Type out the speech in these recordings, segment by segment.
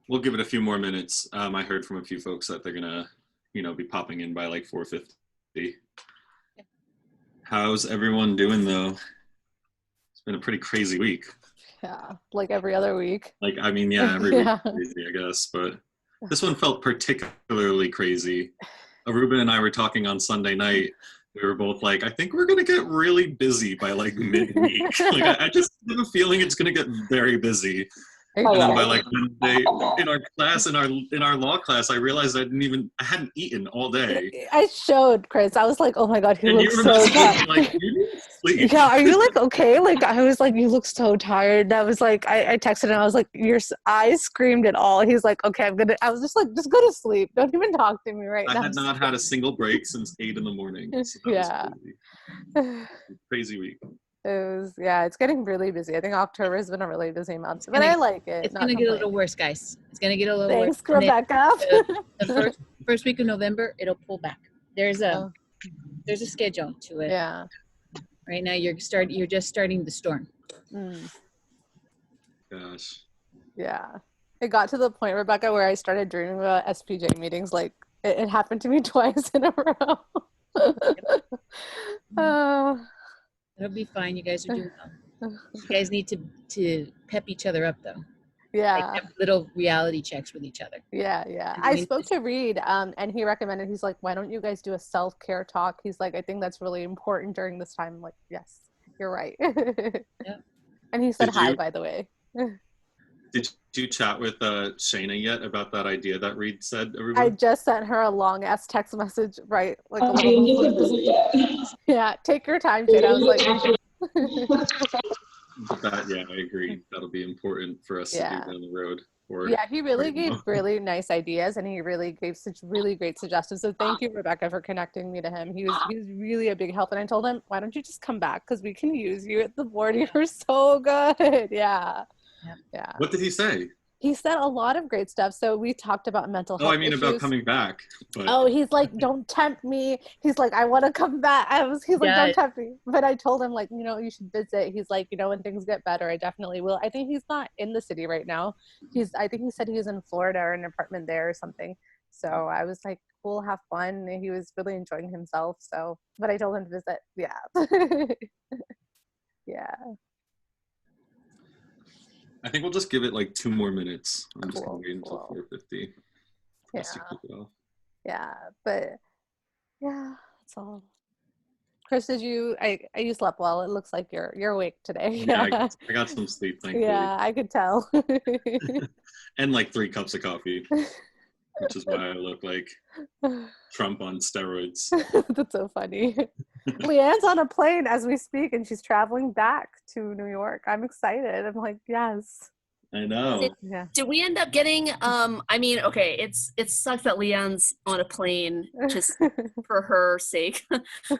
we'll give it a few more minutes. I heard from a few folks that they're gonna, be popping in by like 4:50. How's everyone doing though? It's been a pretty crazy week. Yeah, like every other week. Yeah, every week Yeah. is crazy, I guess, but this one felt particularly crazy. Aruba and I were talking on Sunday night. We were both like, I think we're gonna get really busy by like midweek. I just have a feeling it's gonna get very busy. Oh, And then yeah. by like Wednesday in our class, in our law class, I realized I hadn't eaten all day. I showed Chris. I was like, oh my God, he And you looks were so messaging me tired. like, you didn't sleep. Yeah, are you like okay? Like I was like, you look so tired. I was like, I texted him. I was like, I screamed it all. He's like, okay, I was just like, just go to sleep. Don't even talk to me right I now. had not had a single break since 8 a.m. So that Yeah. was crazy. Crazy week. It's getting really busy. I think October has been a really busy month, but I like it. It's going to get a little worse, guys. It's going to get a little worse. Thanks, Rebecca. The first week of November, it'll pull back. There's a schedule to it. Yeah. Right now, you're just starting the storm. Gosh. Yeah. It got to the point, Rebecca, where I started dreaming about SPJ meetings. Like it happened to me twice in a row. It'll be fine. You guys are doing well. You guys need to pep each other up, though. Yeah. Like have little reality checks with each other. Yeah. I spoke to Reed, and he recommended, he's like, why don't you guys do a self-care talk? He's like, I think that's really important during this time. I'm like, yes, you're right. Yep. And he said hi, by the way. Did you chat with Shayna yet about that idea that Reed said? Everybody? I just sent her a long ass text message, right? Like, yeah, take your time, Shayna. I was like, yeah, I agree. That'll be important for us to do down the road. He really gave really nice ideas, and he really gave such really great suggestions. So thank you, Rebecca, for connecting me to him. He was really a big help, and I told him, why don't you just come back, because we can use you at the board. You were so good. Yeah. What did he say? He said a lot of great stuff. So we talked about mental health issues. About coming back. But... Oh, he's like, don't tempt me. He's like, I want to come back. He's like, don't tempt me. But I told him, like, you should visit. He's like, when things get better, I definitely will. I think he's not in the city right now. I think he said he was in Florida or an apartment there or something. So I was like, cool, have fun. He was really enjoying himself. So, but I told him to visit. Yeah. Yeah. I think we'll just give it like 2 more minutes. I'm just Cool, going to wait until 4:50. Yeah. To kick it off. Yeah, but yeah, that's all. Chris, you slept well. It looks like you're awake today. Yeah, I got some sleep, thankfully. Yeah, I could tell. And like 3 cups of coffee, which is why I look like Trump on steroids. That's so funny. Leanne's on a plane as we speak, and she's traveling back to New York. I'm excited. I'm like, yes. I know. Did we end up getting it sucks that Leanne's on a plane just for her sake.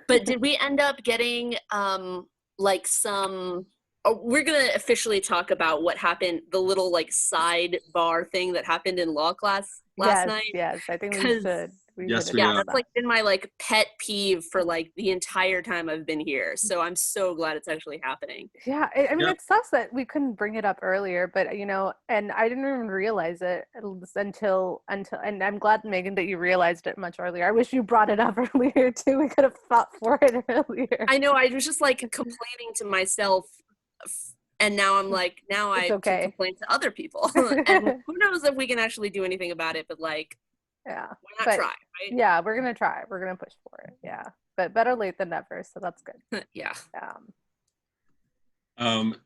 But did we end up getting we're gonna officially talk about what happened, the little like sidebar thing that happened in law class last night? Yes, I think we should. Yes, that's like been my like pet peeve for like the entire time I've been here. So I'm so glad it's actually happening. Yeah, it sucks that we couldn't bring it up earlier, but and I didn't even realize it until, and I'm glad, Megan, that you realized it much earlier. I wish you brought it up earlier too. We could have fought for it earlier. I know. I was just like complaining to myself. And now I'm like, I can complain to other people. And who knows if we can actually do anything about it, but like, yeah, why not try, right? Yeah, we're going to try. We're going to push for it. Yeah. But better late than never. So that's good. Yeah.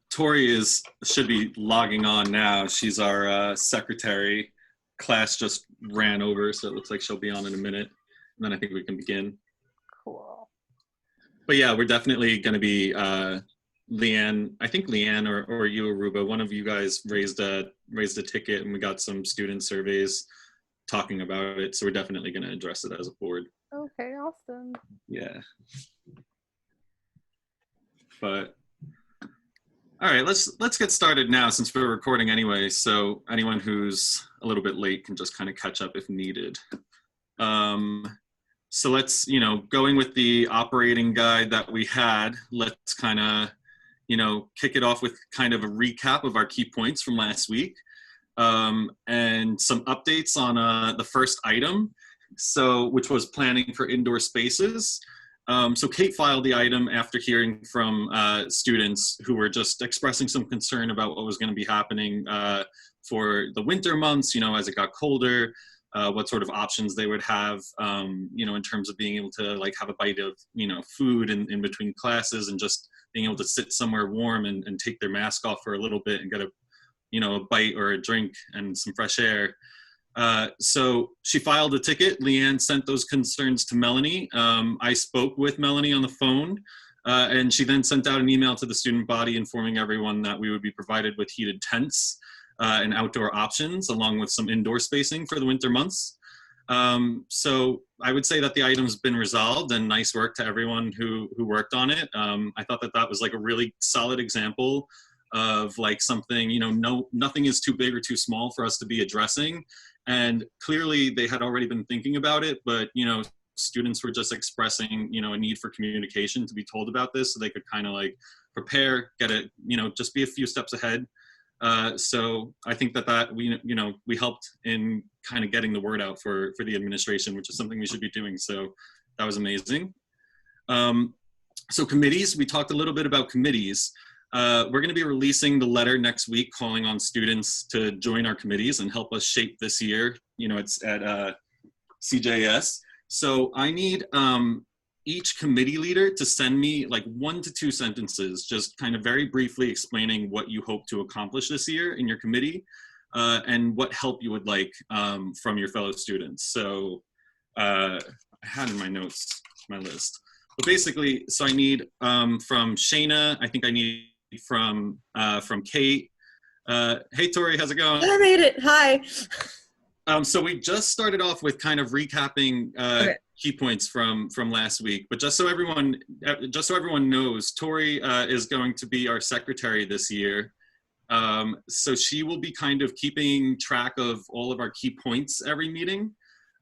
Tori should be logging on now. She's our secretary. Class just ran over, so it looks like she'll be on in a minute. And then I think we can begin. Cool. But yeah, we're definitely going to be Leanne. I think Leanne or you, Aruba, one of you guys raised a ticket, and we got some student surveys talking about it. So we're definitely going to address it as a board. Okay, awesome. Yeah. But all right, let's get started now since we're recording anyway. So anyone who's a little bit late can just kind of catch up if needed. So let's, going with the operating guide that we had, let's kind of, kick it off with kind of a recap of our key points from last week. and some updates on the first item, which was planning for indoor spaces. So Kate filed the item after hearing from students who were just expressing some concern about what was going to be happening for the winter months, as it got colder, what sort of options they would have, in terms of being able to like have a bite of, food in between classes, and just being able to sit somewhere warm and take their mask off for a little bit and get a bite or a drink and some fresh air. So she filed a ticket. Leanne sent those concerns to Melanie. I spoke with Melanie on the phone, and she then sent out an email to the student body informing everyone that we would be provided with heated tents and outdoor options, along with some indoor spacing for the winter months. So I would say that the item's been resolved, and nice work to everyone who worked on it. I thought that was like a really solid example of like something, nothing is too big or too small for us to be addressing. And clearly they had already been thinking about it, but, students were just expressing, a need for communication to be told about this so they could kind of like prepare, get it, just be a few steps ahead. So I think that we helped in kind of getting the word out for the administration, which is something we should be doing. So that was amazing. So committees, we talked a little bit about committees. We're going to be releasing the letter next week calling on students to join our committees and help us shape this year. It's at CJS. So I need each committee leader to send me like 1 to 2 sentences, just kind of very briefly explaining what you hope to accomplish this year in your committee, and what help you would like from your fellow students. So I had in my notes, my list. But basically, so I need from Shayna, I think I need from Kate. Hey Tori, how's it going? I made it. Hi. So we just started off with kind of recapping Okay. Key points from last week, but just so everyone knows, Tori is going to be our secretary this year. So she will be kind of keeping track of all of our key points every meeting.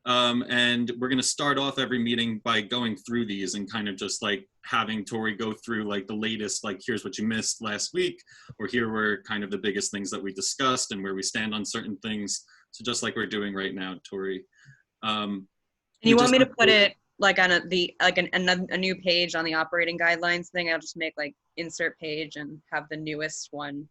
And we're going to start off every meeting by going through these and kind of just like having Tori go through like the latest, like here's what you missed last week, or here were kind of the biggest things that we discussed and where we stand on certain things. So just like we're doing right now, Tori. You want me to put it like on a new page on the operating guidelines thing? I'll just make like insert page and have the newest one.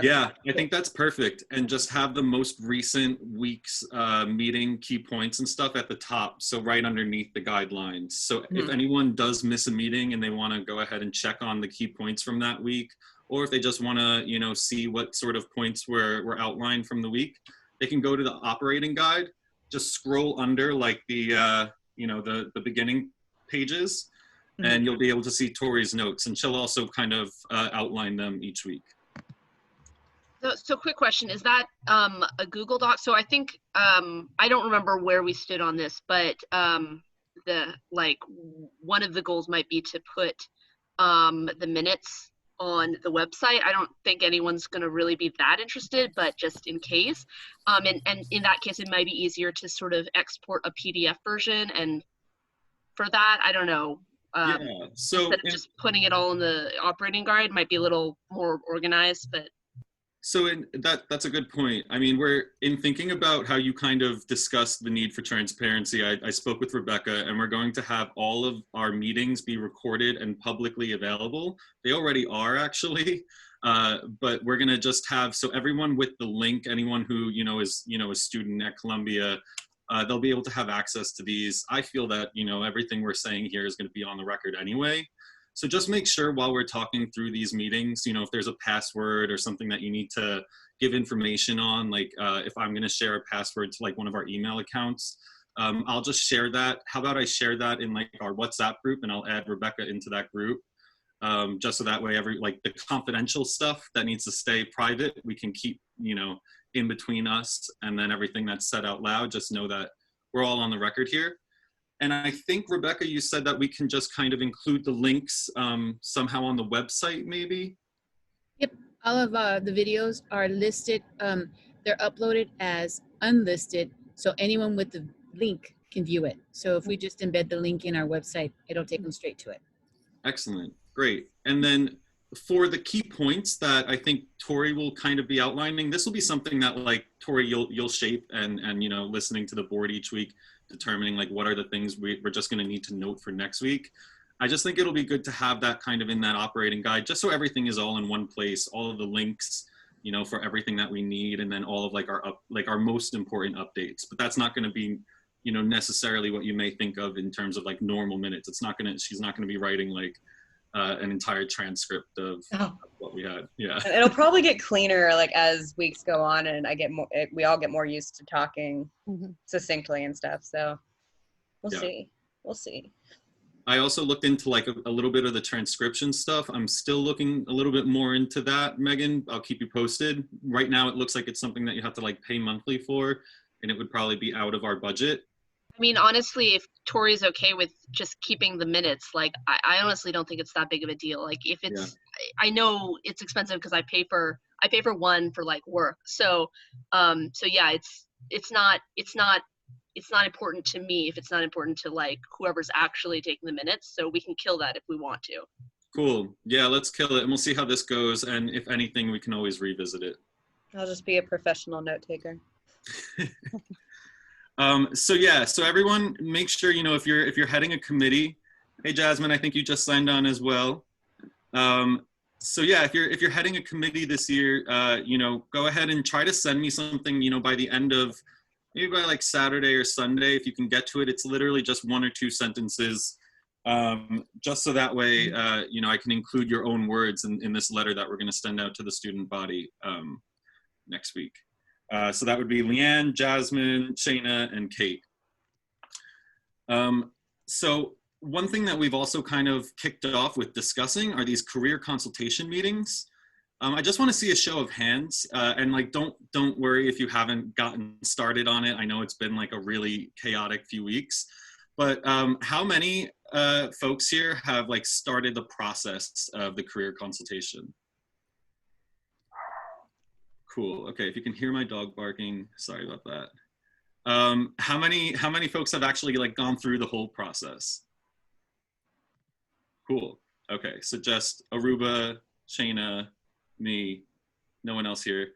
Yeah, I think that's perfect. And just have the most recent week's meeting key points and stuff at the top. So right underneath the guidelines. So if anyone does miss a meeting and they want to go ahead and check on the key points from that week, or if they just want to, see what sort of points were outlined from the week, they can go to the operating guide, just scroll under like the beginning pages, and you'll be able to see Tori's notes, and she'll also kind of outline them each week. So quick question, is that a Google Doc? So I think, I don't remember where we stood on this, but one of the goals might be to put the minutes on the website. I don't think anyone's going to really be that interested, but just in case. And in that case, it might be easier to sort of export a PDF version. And for that, I don't know. Yeah, so instead of just putting it all in the operating guide, might be a little more organized, but. So that's a good point. I mean, we're in thinking about how you kind of discussed the need for transparency. I spoke with Rebecca, and we're going to have all of our meetings be recorded and publicly available. They already are, actually, but we're going to just have, so everyone with the link, anyone who is a student at Columbia, they'll be able to have access to these. I feel that everything we're saying here is going to be on the record anyway. So just make sure while we're talking through these meetings, if there's a password or something that you need to give information on, like if I'm going to share a password to like one of our email accounts, I'll just share that. How about I share that in like our WhatsApp group, and I'll add Rebecca into that group, just so that way like the confidential stuff that needs to stay private, we can keep, in between us, and then everything that's said out loud, just know that we're all on the record here. And I think, Rebecca, you said that we can just kind of include the links somehow on the website, maybe? Yep, all of the videos are listed. They're uploaded as unlisted, so anyone with the link can view it. So if we just embed the link in our website, it'll take them straight to it. Excellent, great. And then for the key points that I think Tori will kind of be outlining, this will be something that like Tori, you'll shape and you know, listening to the board each week, determining like what are the things we're just going to need to note for next week. I just think it'll be good to have that kind of in that operating guide, just so everything is all in one place, all of the links, you know, for everything that we need, and then all of like our most important updates. But that's not going to be, you know, necessarily what you may think of in terms of like normal minutes. It's not gonna, she's not going to be writing like an entire transcript of what we had. Yeah. It'll probably get cleaner like as weeks go on, and we all get more used to talking succinctly and stuff. So we'll see. We'll see. I also looked into like a little bit of the transcription stuff. I'm still looking a little bit more into that, Megan. I'll keep you posted. Right now, it looks like it's something that you have to like pay monthly for, and it would probably be out of our budget. I mean, honestly, if Tori's okay with just keeping the minutes, like I honestly don't think it's that big of a deal. Like if it's, I know it's expensive because I pay for one for like work. So, so yeah, it's not important to me if it's not important to like whoever's actually taking the minutes. So we can kill that if we want to. Cool. Yeah, let's kill it, and we'll see how this goes. And if anything, we can always revisit it. I'll just be a professional note taker. So everyone, make sure, you know, if you're heading a committee, hey Jasmine, I think you just signed on as well. So yeah, if you're heading a committee this year, you know, go ahead and try to send me something, you know, by the end of, maybe by like Saturday or Sunday, if you can get to it. It's literally just 1 or 2 sentences, just so that way, you know, I can include your own words in this letter that we're going to send out to the student body next week. So that would be Leanne, Jasmine, Shayna, and Kate. So one thing that we've also kind of kicked off with discussing are these career consultation meetings. I just want to see a show of hands, and like don't worry if you haven't gotten started on it. I know it's been like a really chaotic few weeks, but how many folks here have like started the process of the career consultation? Cool. Okay, if you can hear my dog barking, sorry about that. How many folks have actually like gone through the whole process? Cool. Okay, so just Aruba, Shayna, me, no one else here.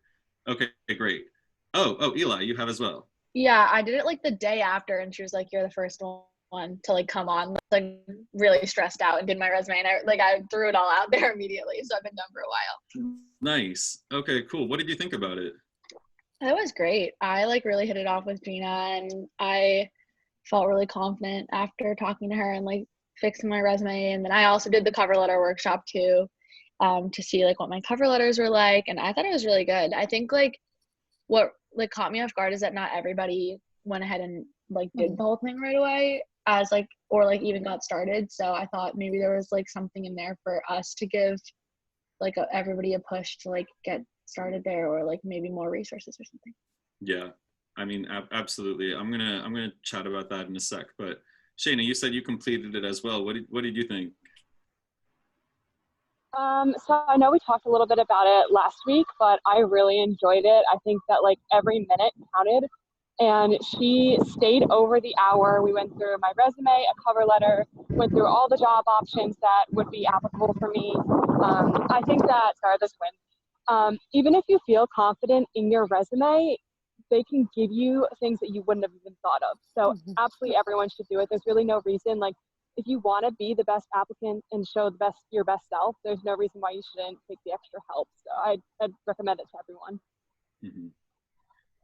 Okay, great. Oh, Eli, you have as well. Yeah, I did it like the day after, and she was like, "You're the first one to like come on." Like really stressed out and did my resume, and I threw it all out there immediately. So I've been done for a while. Nice. Okay, cool. What did you think about it? It was great. I like really hit it off with Gina, and I felt really confident after talking to her and like fixing my resume. And then I also did the cover letter workshop too, to see like what my cover letters were like, and I thought it was really good. I think like what like caught me off guard is that not everybody went ahead and like did the whole thing right away, as like, or like even got started. So I thought maybe there was like something in there for us to give like everybody a push to like get started there, or like maybe more resources or something. Yeah, I mean, absolutely. I'm gonna chat about that in a sec. But Shayna, you said you completed it as well. What did you think? So I know we talked a little bit about it last week, but I really enjoyed it. I think that like every minute counted, and she stayed over the hour. We went through my resume, a cover letter, went through all the job options that would be applicable for me. I think that, sorry, this win. Even if you feel confident in your resume, they can give you things that you wouldn't have even thought of. So absolutely everyone should do it. There's really no reason, like if you want to be the best applicant and show your best self, there's no reason why you shouldn't take the extra help. So I'd recommend it to everyone. Mm-hmm.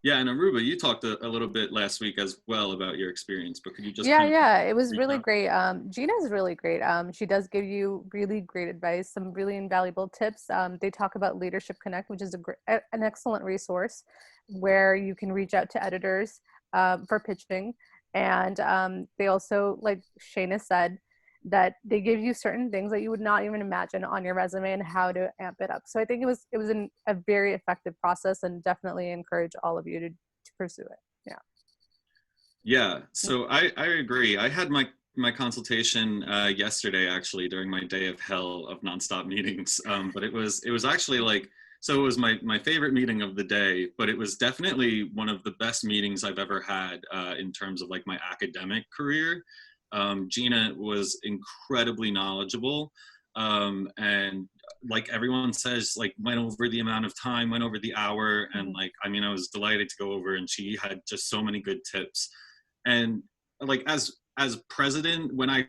Yeah, and Aruba, you talked a little bit last week as well about your experience, but could you just Yeah, it was really great. Gina's really great. She does give you really great advice, some really invaluable tips. They talk about Leadership Connect, which is an excellent resource where you can reach out to editors for pitching. And they also, like Shayna said, that they give you certain things that you would not even imagine on your resume and how to amp it up. So I think it was a very effective process, and definitely encourage all of you to pursue it. Yeah. Yeah. So I agree. I had my consultation yesterday, actually, during my day of hell of nonstop meetings. But it was actually like, so it was my favorite meeting of the day, but it was definitely one of the best meetings I've ever had in terms of like my academic career. Gina was incredibly knowledgeable, and like everyone says, like went over the amount of time, went over the hour, and like, I mean, I was delighted to go over, and she had just so many good tips. And like as president, when I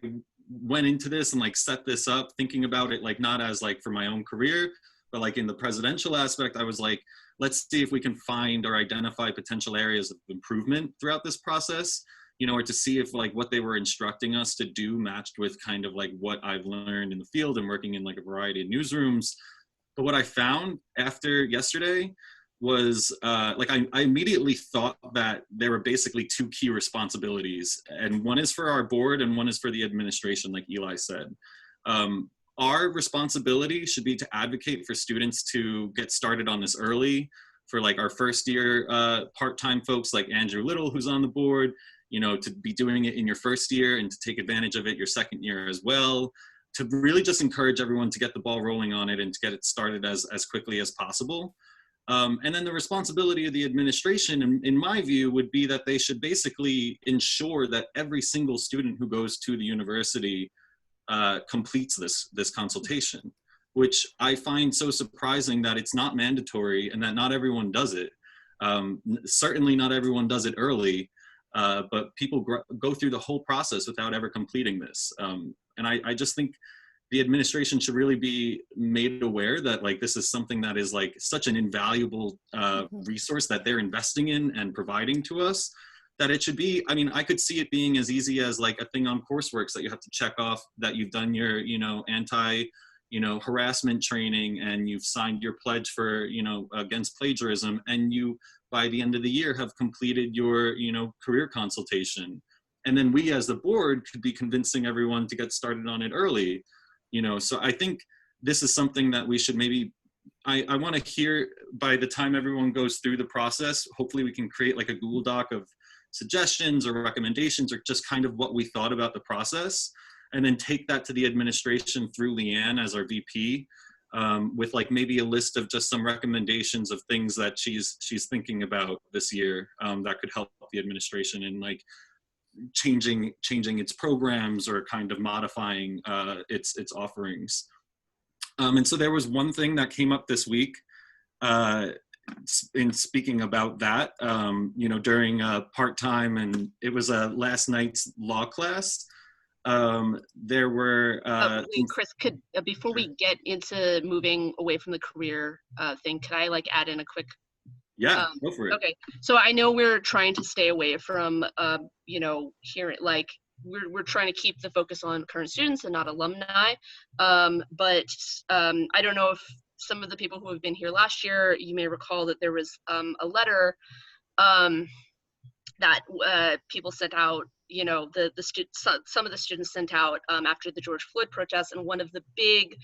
went into this and like set this up, thinking about it like not as like for my own career, but like in the presidential aspect, I was like, let's see if we can find or identify potential areas of improvement throughout this process, you know, or to see if like what they were instructing us to do matched with kind of like what I've learned in the field and working in like a variety of newsrooms. But what I found after yesterday was like I immediately thought that there were basically two key responsibilities, and one is for our board and one is for the administration, like Eli said. Our responsibility should be to advocate for students to get started on this early, for like our first year part-time folks like Andrew Little, who's on the board, you know, to be doing it in your first year and to take advantage of it your second year as well, to really just encourage everyone to get the ball rolling on it and to get it started as quickly as possible. And then the responsibility of the administration, in my view, would be that they should basically ensure that every single student who goes to the university completes this consultation, which I find so surprising that it's not mandatory and that not everyone does it. Certainly not everyone does it early, but people go through the whole process without ever completing this. And I just think the administration should really be made aware that like this is something that is like such an invaluable resource that they're investing in and providing to us, that it should be, I mean, I could see it being as easy as like a thing on Courseworks that you have to check off that you've done your, you know, harassment training, and you've signed your pledge for, you know, against plagiarism, and you, by the end of the year, have completed your, you know, career consultation. And then we as the board could be convincing everyone to get started on it early, you know. So I think this is something that we should maybe, I want to hear by the time everyone goes through the process, hopefully we can create like a Google Doc of suggestions or recommendations or just kind of what we thought about the process, and then take that to the administration through Leanne as our VP, with like maybe a list of just some recommendations of things that she's thinking about this year that could help the administration in like changing its programs or kind of modifying its offerings. And so there was one thing that came up this week in speaking about that, you know, during part-time, and it was last night's law class. There were Chris, could before we get into moving away from the career thing, could I like add in a quick? Yeah, go for it. Okay, so I know we're trying to stay away from you know, hearing like we're trying to keep the focus on current students and not alumni, but I don't know if some of the people who have been here last year, you may recall that there was a letter that people sent out, you know, some of the students sent out after the George Floyd protests. And one of the big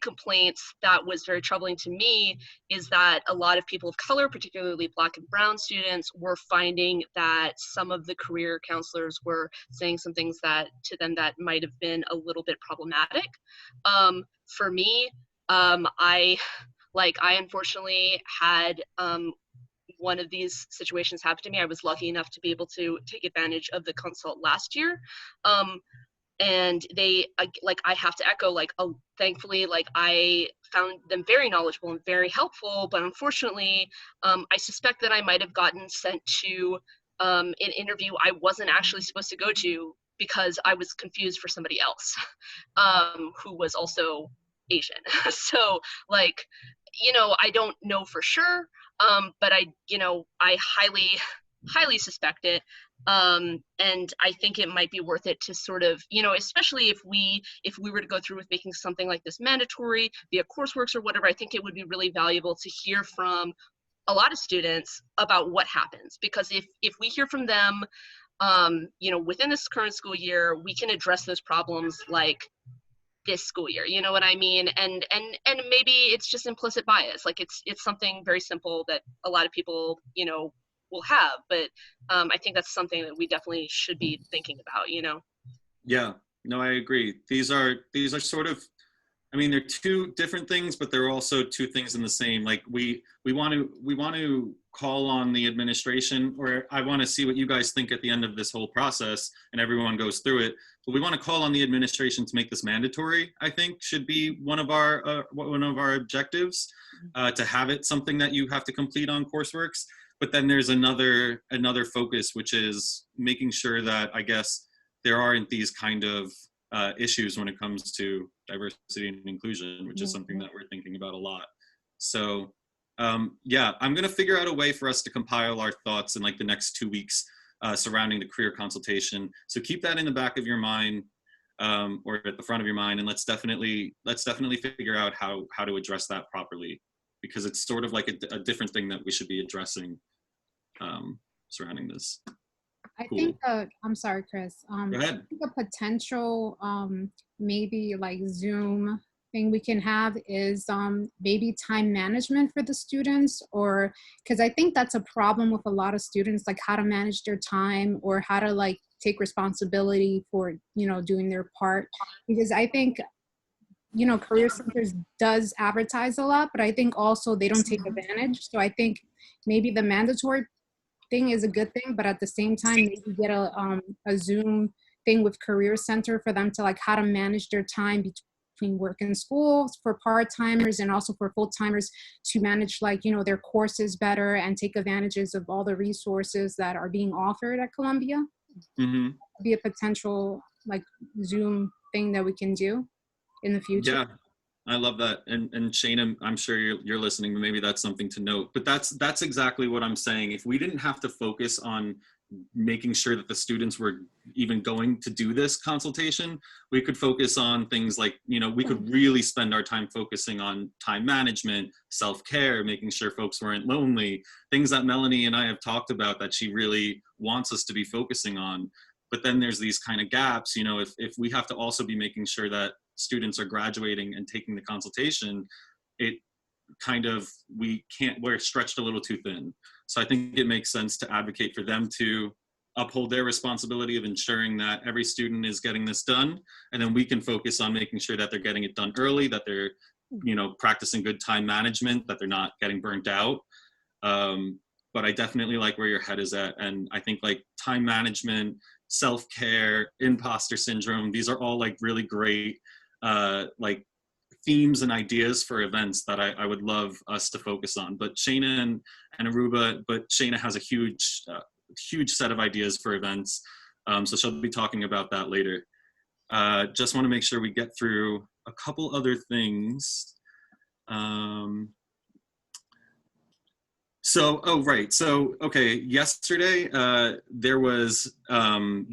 complaints that was very troubling to me is that a lot of people of color, particularly Black and brown students, were finding that some of the career counselors were saying some things that to them that might have been a little bit problematic. For me, I unfortunately had one of these situations happened to me. I was lucky enough to be able to take advantage of the consult last year. And they, I have to echo, thankfully, I found them very knowledgeable and very helpful, but unfortunately, I suspect that I might have gotten sent to an interview I wasn't actually supposed to go to because I was confused for somebody else who was also Asian. So, you know, I don't know for sure, but I highly suspect it. And I think it might be worth it to sort of, you know, especially if we were to go through with making something like this mandatory via Courseworks or whatever, I think it would be really valuable to hear from a lot of students about what happens, because if we hear from them, you know, within this current school year, we can address those problems this school year, you know what I mean? And maybe it's just implicit bias. It's something very simple that a lot of people, you know, will have, but I think that's something that we definitely should be thinking about, you know? Yeah, no, I agree. These are sort of I mean, they're two different things, but they're also two things in the same. Like we want to call on the administration, or I want to see what you guys think at the end of this whole process, and everyone goes through it. But we want to call on the administration to make this mandatory. I think should be one of our objectives, to have it something that you have to complete on Courseworks. But then there's another focus, which is making sure that, I guess, there aren't these kind of issues when it comes to diversity and inclusion, which is something that we're thinking about a lot. So yeah, I'm gonna figure out a way for us to compile our thoughts in like the next 2 weeks surrounding the career consultation. So keep that in the back of your mind, or at the front of your mind, and let's definitely figure out how to address that properly, because it's sort of like a different thing that we should be addressing surrounding this. I Cool. think, I'm sorry, Chris. Go ahead. I think a potential maybe like Zoom thing we can have is maybe time management for the students, or because I think that's a problem with a lot of students, like how to manage their time or how to like take responsibility for, you know, doing their part. Because I think, you know, Career Centers does advertise a lot, but I think also they don't take advantage. So I think maybe the mandatory thing is a good thing, but at the same time, maybe get a Zoom thing with Career Center for them to like how to manage their time between work and school for part-timers, and also for full-timers to manage like, you know, their courses better and take advantages of all the resources that are being offered at Columbia. Mm-hmm. Be a potential like Zoom thing that we can do in the future. Yeah, I love that. And Shana, I'm sure you're listening, but maybe that's something to note. But that's exactly what I'm saying. If we didn't have to focus on making sure that the students were even going to do this consultation, we could focus on things like, you know, we could really spend our time focusing on time management, self-care, making sure folks weren't lonely, things that Melanie and I have talked about that she really wants us to be focusing on. But then there's these kind of gaps, you know, if we have to also be making sure that students are graduating and taking the consultation, it kind of, we're stretched a little too thin. So I think it makes sense to advocate for them to uphold their responsibility of ensuring that every student is getting this done. And then we can focus on making sure that they're getting it done early, that they're, you know, practicing good time management, that they're not getting burnt out. But I definitely like where your head is at. And I think like time management, self-care, imposter syndrome, these are all like really great like themes and ideas for events that I would love us to focus on. But Shana and Aruba, but Shana has a huge set of ideas for events. So she'll be talking about that later. Just want to make sure we get through a couple other things. So, oh, right. So, okay, yesterday there was,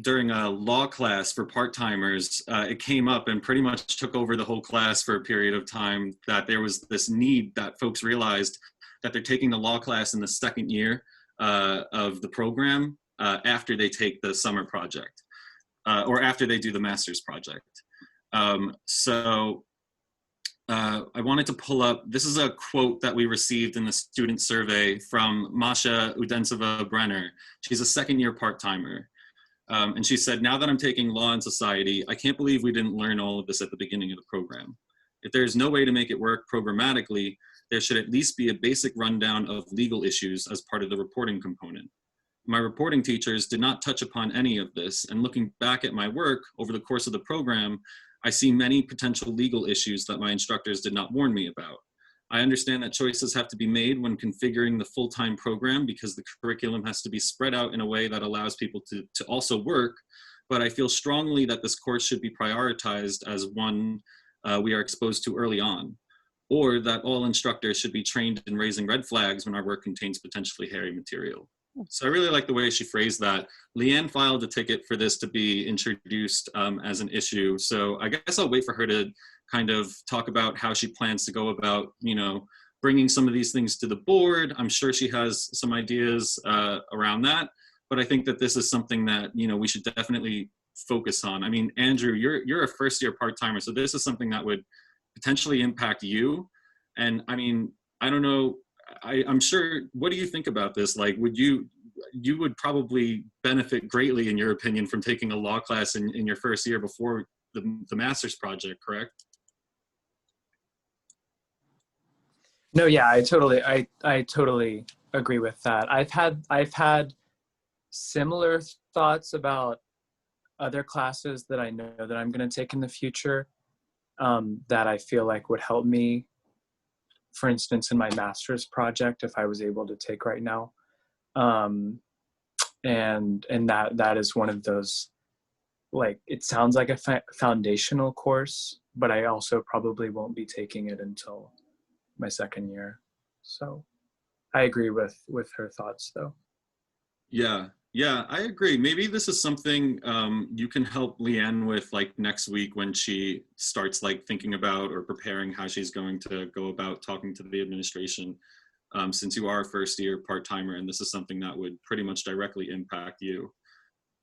during a law class for part-timers, it came up and pretty much took over the whole class for a period of time, that there was this need that folks realized that they're taking the law class in the second year of the program after they take the summer project, or after they do the master's project. I wanted to pull up, this is a quote that we received in the student survey from Masha Udensova Brenner. She's a second-year part-timer. And she said, "Now that I'm taking law and society, I can't believe we didn't learn all of this at the beginning of the program. If there's no way to make it work programmatically, there should at least be a basic rundown of legal issues as part of the reporting component. My reporting teachers did not touch upon any of this, and looking back at my work over the course of the program, I see many potential legal issues that my instructors did not warn me about. I understand that choices have to be made when configuring the full-time program because the curriculum has to be spread out in a way that allows people to also work, but I feel strongly that this course should be prioritized as one we are exposed to early on, or that all instructors should be trained in raising red flags when our work contains potentially hairy material." So I really like the way she phrased that. Leanne filed a ticket for this to be introduced as an issue. So I guess I'll wait for her to kind of talk about how she plans to go about, you know, bringing some of these things to the board. I'm sure she has some ideas around that, but I think that this is something that, you know, we should definitely focus on. I mean, Andrew, you're a first-year part-timer, so this is something that would potentially impact you. And I mean, I don't know, I'm sure, what do you think about this? Like, you would probably benefit greatly, in your opinion, from taking a law class in your first year before the master's project, correct? No, yeah, I totally agree with that. I've had similar thoughts about other classes that I know that I'm going to take in the future, that I feel like would help me, for instance, in my master's project, if I was able to take right now. And that is one of those, like, it sounds like a foundational course, but I also probably won't be taking it until my second year. So I agree with her thoughts, though. Yeah, I agree. Maybe this is something you can help Leanne with, like, next week when she starts, like, thinking about or preparing how she's going to go about talking to the administration, since you are a first year part-timer, and this is something that would pretty much directly impact you.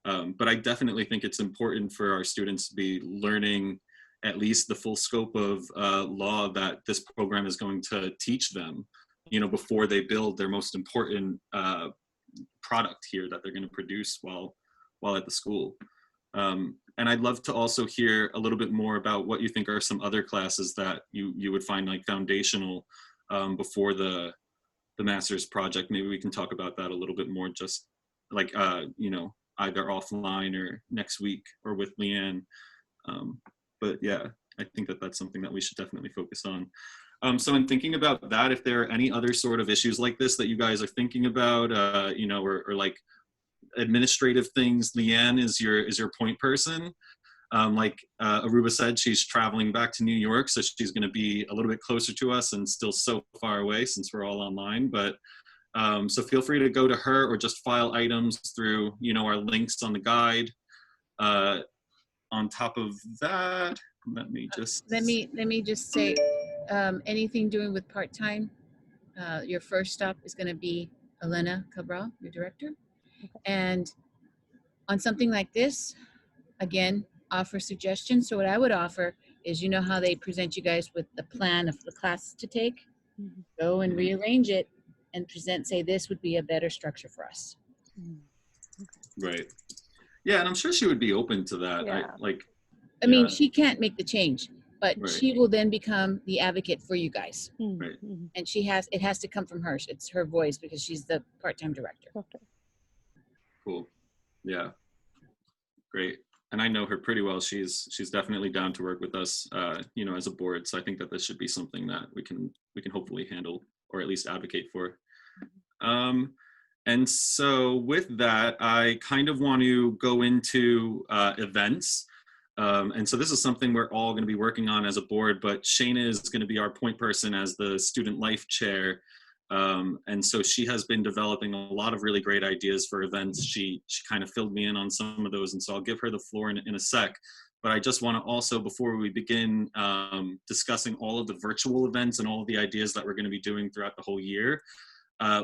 But I definitely think it's important for our students to be learning at least the full scope of law that this program is going to teach them, you know, before they build their most important product here that they're going to produce while at the school. And I'd love to also hear a little bit more about what you think are some other classes that you would find, like, foundational before the master's project. Maybe we can talk about that a little bit more, just like, you know, either offline or next week or with Leanne. But yeah, I think that that's something that we should definitely focus on. So in thinking about that, if there are any other sort of issues like this that you guys are thinking about, you know, or like administrative things, Leanne is your point person. Like Aruba said, she's traveling back to New York, so she's going to be a little bit closer to us and still so far away since we're all online. But so feel free to go to her or just file items through, you know, our links on the guide. On top of that, let me just say, anything doing with part-time, your first stop is going to be Elena Cabral, your director. And on something like this, again, offer suggestions. So what I would offer is, you know how they present you guys with the plan of the class to take? Go and rearrange it and present, say, this would be a better structure for us. Right. Yeah, and I'm sure she would be open to that. Yeah. I mean, she can't make the change, but Right. she will then become the advocate for you guys. Right. And it has to come from her. It's her voice because she's the part-time director. Cool. Yeah. Great. And I know her pretty well. She's definitely down to work with us, you know, as a board. So I think that this should be something that we can hopefully handle, or at least advocate for. And so with that, I kind of want to go into events. And so this is something we're all going to be working on as a board, but Shayna is going to be our point person as the student life chair. And so she has been developing a lot of really great ideas for events. She kind of filled me in on some of those, and so I'll give her the floor in a sec. But I just want to also, before we begin discussing all of the virtual events and all of the ideas that we're going to be doing throughout the whole year,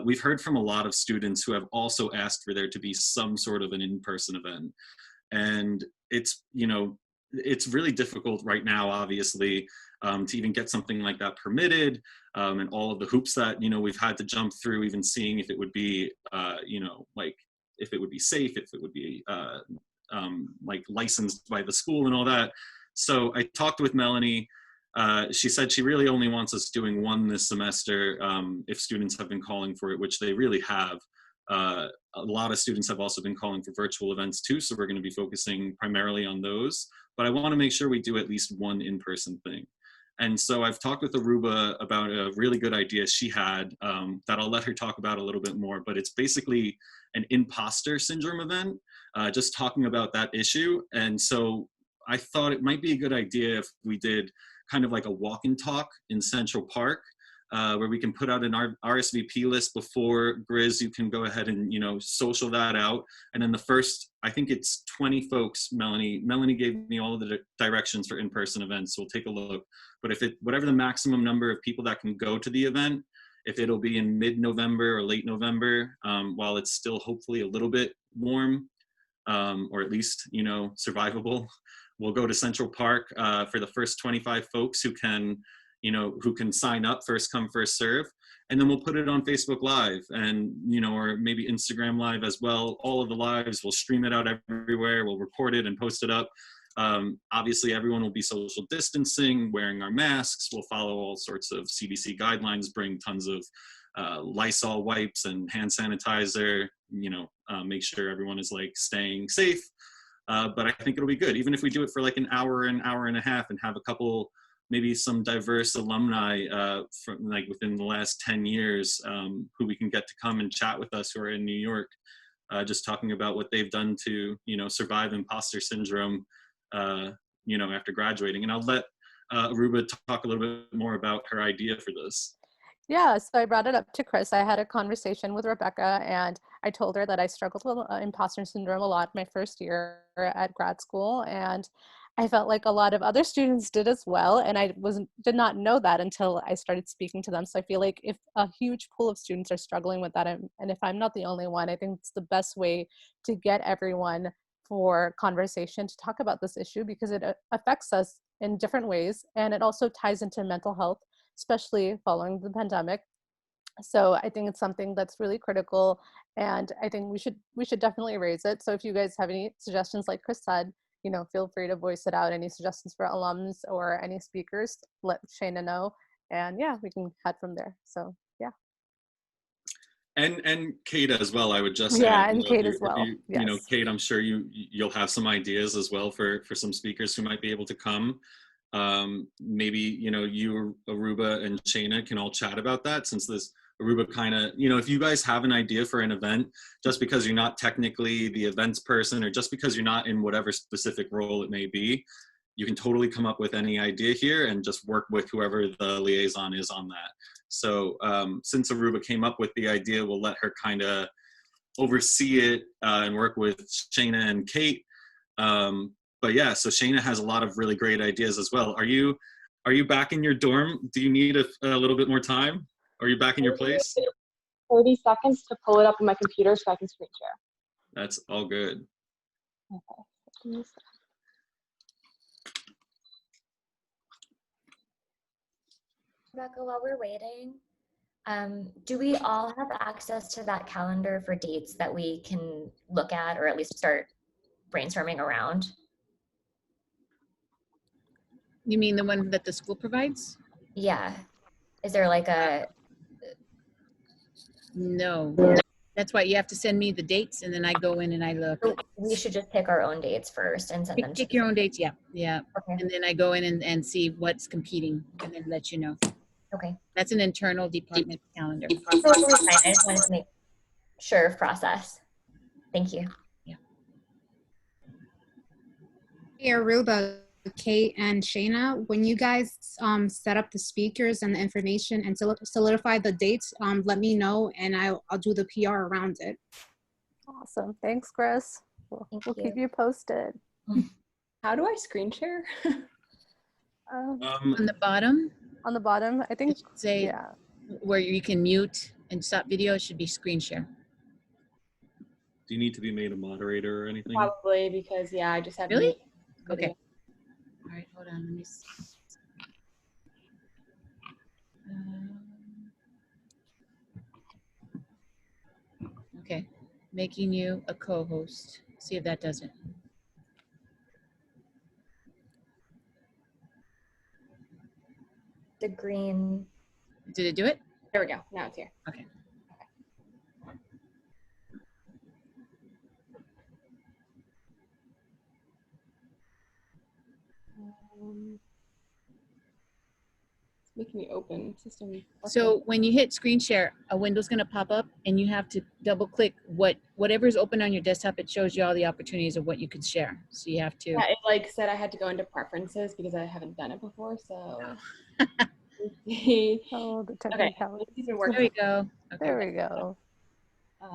we've heard from a lot of students who have also asked for there to be some sort of an in-person event. And it's, you know, it's really difficult right now, obviously, to even get something like that permitted, and all of the hoops that, you know, we've had to jump through, even seeing if it would be, you know, like if it would be safe, if it would be like licensed by the school and all that. So I talked with Melanie. She said she really only wants us doing one this semester if students have been calling for it, which they really have. A lot of students have also been calling for virtual events too, so we're going to be focusing primarily on those. But I want to make sure we do at least one in-person thing. And so I've talked with Aruba about a really good idea she had that I'll let her talk about a little bit more, but it's basically an imposter syndrome event, just talking about that issue. And so I thought it might be a good idea if we did kind of like a walk and talk in Central Park, where we can put out an RSVP list before. Grizz, you can go ahead and, you know, social that out. And then the first, I think it's 20 folks, Melanie gave me all of the directions for in-person events, so we'll take a look. But if whatever the maximum number of people that can go to the event, if it'll be in mid-November or late November, while it's still hopefully a little bit warm, or at least, you know, survivable, we'll go to Central Park for the first 25 folks who can, you know, who can sign up, first come, first serve. And then we'll put it on Facebook Live and, you know, or maybe Instagram Live as well. All of the lives, we'll stream it out everywhere. We'll record it and post it up. Obviously, everyone will be social distancing, wearing our masks. We'll follow all sorts of CDC guidelines, bring tons of Lysol wipes and hand sanitizer, make sure everyone is like staying safe. But I think it'll be good, even if we do it for like an hour and a half and have a couple, maybe some diverse alumni from like within the last 10 years who we can get to come and chat with us who are in New York, just talking about what they've done to, survive imposter syndrome, after graduating. And I'll let Aruba talk a little bit more about her idea for this. Yeah, so I brought it up to Chris. I had a conversation with Rebecca, and I told her that I struggled with imposter syndrome a lot my first year at grad school, and I felt like a lot of other students did as well, and I did not know that until I started speaking to them. So I feel like if a huge pool of students are struggling with that, and if I'm not the only one, I think it's the best way to get everyone for conversation to talk about this issue, because it affects us in different ways, and it also ties into mental health, especially following the pandemic. So I think it's something that's really critical, and I think we should definitely raise it. So if you guys have any suggestions, like Chris said, feel free to voice it out. Any suggestions for alums or any speakers, let Shayna know, and yeah, we can head from there. So yeah. And Kate as well, I would just add, and if Kate as well. Yes. Kate, I'm sure you'll have some ideas as well for some speakers who might be able to come. Maybe you, Aruba, and Shayna can all chat about that, since this Aruba kind of, if you guys have an idea for an event, just because you're not technically the events person, or just because you're not in whatever specific role it may be, you can totally come up with any idea here and just work with whoever the liaison is on that. So since Aruba came up with the idea, we'll let her kind of oversee it and work with Shayna and Kate. But yeah, so Shayna has a lot of really great ideas as well. Are you back in your dorm? Do you need a little bit more time? Are you back in your place? 30 seconds to pull it up on my computer so I can screen share. That's all good. Okay. Rebecca, while we're waiting, do we all have access to that calendar for dates that we can look at, or at least start brainstorming around? You mean the one that the school provides? Yeah. Is there like a... No. That's why you have to send me the dates, and then I go in and I look. So we should just pick our own dates first and send them. Pick your own dates, yeah. Okay. And then I go in and see what's competing, and then let you know. Okay. That's an internal department calendar. Totally fine. I just wanted to make sure of process. Thank you. Yeah. Hey, Aruba, Kate, and Shayna, when you guys set up the speakers and the information and solidify the dates, let me know, and I'll do the PR around it. Awesome. Thanks, Chris. We'll keep you posted. How do I screen share? On the bottom? On the bottom, I think. Say, yeah. Where you can mute and stop video, it should be screen share. Do you need to be made a moderator or anything? Probably, because yeah, I just have. Really? Okay. All right, hold on. Let me see. Okay, making you a co-host. See if that does it. The green. Did it do it? There we go. Now it's here. Okay. It's making me open system. So when you hit screen share, a window's going to pop up, and you have to double click whatever is open on your desktop. It shows you all the opportunities of what you could share. So you have to. Yeah, it like said I had to go into preferences because I haven't done it before. So. Oh, the okay. There we go. Okay. There we go. I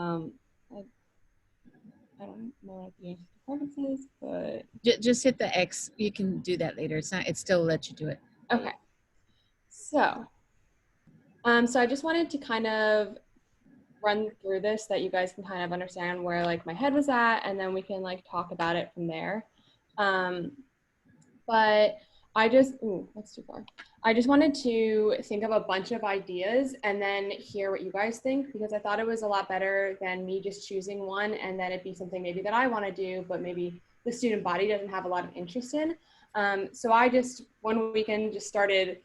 don't know if you preferences, but just hit the X. You can do that later. It's not. It still lets you do it. Okay. So, so I just wanted to kind of run through this so that you guys can kind of understand where like my head was at, and then we can like talk about it from there. But I just, that's too far. I just wanted to think of a bunch of ideas and then hear what you guys think, because I thought it was a lot better than me just choosing one and then it be something maybe that I want to do, but maybe the student body doesn't have a lot of interest in. So I just one weekend just started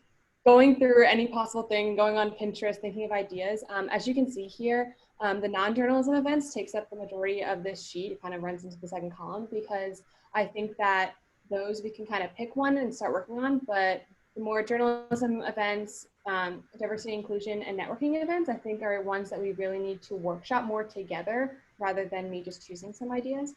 going through any possible thing, going on Pinterest, thinking of ideas. As you can see here, the non-journalism events takes up the majority of this sheet. It kind of runs into the second column because I think that those we can kind of pick one and start working on, but the more journalism events, diversity, inclusion, and networking events, I think are ones that we really need to workshop more together rather than me just choosing some ideas.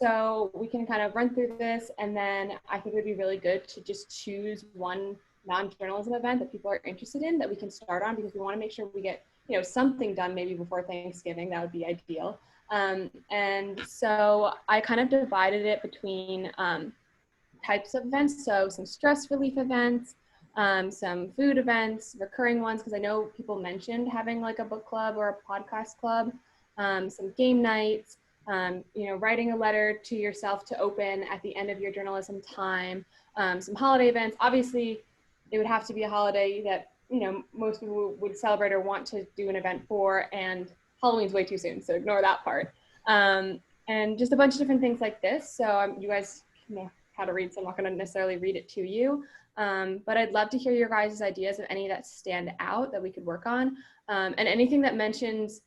So we can kind of run through this, and then I think it would be really good to just choose one non-journalism event that people are interested in that we can start on, because we want to make sure we get something done maybe before Thanksgiving. That would be ideal. And so I kind of divided it between types of events. So some stress relief events, some food events, recurring ones, because I know people mentioned having like a book club or a podcast club, some game nights, writing a letter to yourself to open at the end of your journalism time, some holiday events. Obviously, it would have to be a holiday that most people would celebrate or want to do an event for, and Halloween's way too soon, so ignore that part. And just a bunch of different things like this. So you guys know how to read, so I'm not going to necessarily read it to you. But I'd love to hear your guys' ideas of any that stand out that we could work on. And anything that mentions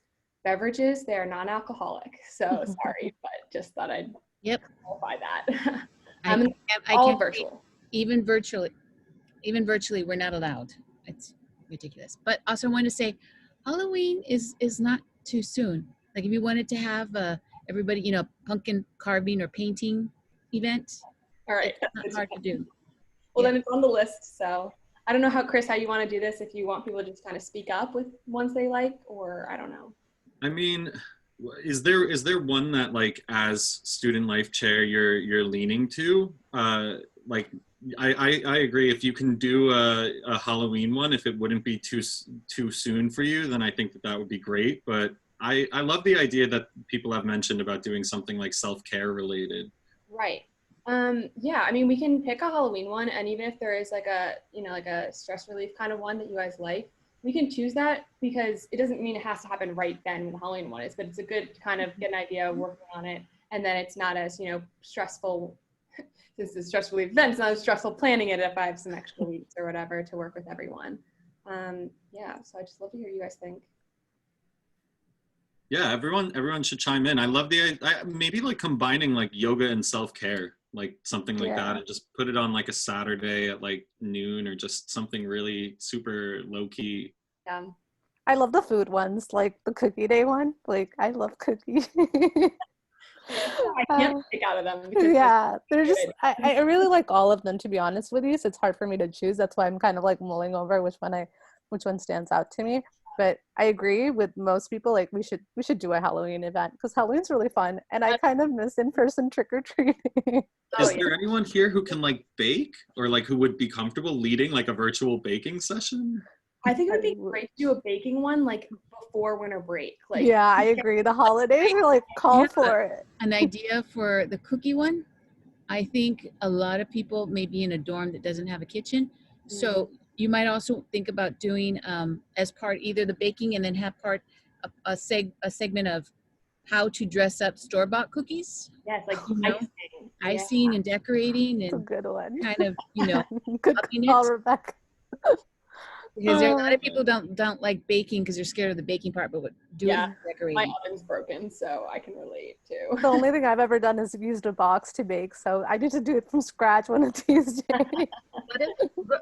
beverages, they're non-alcoholic. So sorry, but just thought I'd qualify that. I all can't virtual. Even virtually, we're not allowed. It's ridiculous. But also I want to say, Halloween is not too soon. Like if you wanted to have everybody, pumpkin carving or painting event, all right, it's not hard to do. Well, then it's on the list. So I don't know how you want to do this. If you want people to just kind of speak up with ones they like, or I don't know. I mean, is there one that, like, as student life chair you're leaning to? Like, I agree. If you can do a Halloween one, if it wouldn't be too soon for you, then I think that would be great. But I love the idea that people have mentioned about doing something like self-care related. Right. Yeah, I mean, we can pick a Halloween one, and even if there is like a stress relief kind of one that you guys like, we can choose that, because it doesn't mean it has to happen right then when the Halloween one is, but it's a good kind of get an idea of working on it, and then it's not as stressful. Since it's stress relief event, it's not as stressful planning it if I have some extra weeks or whatever to work with everyone. Yeah, so I just love to hear what you guys think. Yeah, everyone should chime in. I love maybe like combining like yoga and self-care, like something like that, and just put it on like a Saturday at like noon, or just something really super low-key. Yeah. I love the food ones, like the cookie day one. Like, I love cookies. I can't pick out of them. Yeah, they're just, I really like all of them, to be honest with you. So it's hard for me to choose. That's why I'm kind of like mulling over which one stands out to me. But I agree with most people, like we should do a Halloween event, because Halloween's really fun, and I kind of miss in-person trick-or-treating. Is there anyone here who can like bake, or like who would be comfortable leading like a virtual baking session? I think it would be great to do a baking one like before winter break. Like, yeah, I agree. The holidays are like call for it. An idea for the cookie one. I think a lot of people may be in a dorm that doesn't have a kitchen. So you might also think about doing as part either the baking, and then have part a segment of how to dress up store-bought cookies. Yes, like icing and decorating, and that's a good one. Kind of good call, Rebecca. Because there are a lot of people don't like baking because they're scared of the baking part, but decorating. My oven's broken, so I can relate too. The only thing I've ever done is used a box to bake, so I need to do it from scratch one of these days.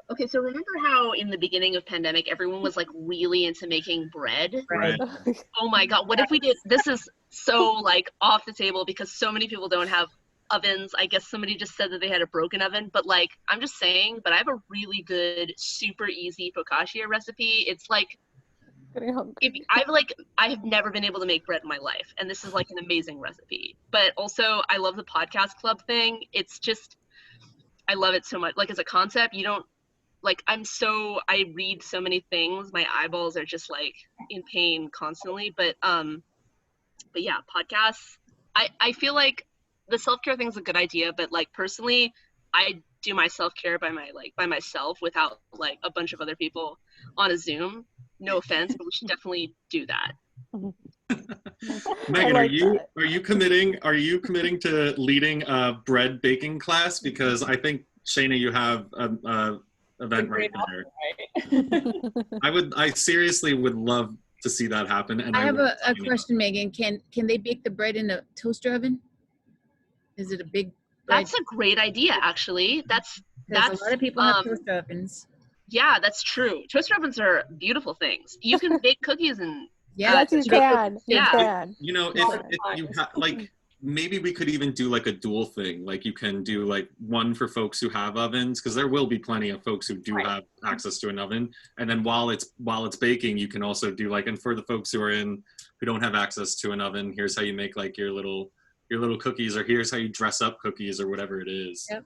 Okay, so remember how in the beginning of pandemic everyone was like really into making bread? Right. Oh my god, what if we did, this is so like off the table because so many people don't have ovens. I guess somebody just said that they had a broken oven, but like I'm just saying, but I have a really good super easy focaccia recipe. It's like I have never been able to make bread in my life, and this is like an amazing recipe. But also I love the podcast club thing. It's just, I love it so much. Like as a concept, you don't like, I read so many things, my eyeballs are just like in pain constantly, but yeah, podcasts, I feel like the self-care thing is a good idea, but like personally, I do my self-care by myself without like a bunch of other people on a Zoom. No offense, but we should definitely do that. Megan, like are you committing to leading a bread baking class? Because I think, Shayna, you have a event right there. I seriously would love to see that happen. And I have a sign up. question, Megan. Can they bake the bread in a toaster oven? Is it a big bread? That's a great idea, actually. That's a lot of people have toaster ovens. Yeah, that's true. Toaster ovens are beautiful things. You can bake cookies and yes, you can. Yeah. You can. You know, if you like, maybe we could even do like a dual thing. Like you can do like one for folks who have ovens, because there will be plenty of folks who do have access to an oven. And then while it's baking, you can also do like, and for the folks who don't have access to an oven, here's how you make like your little cookies, or here's how you dress up cookies, or whatever it is. Yep.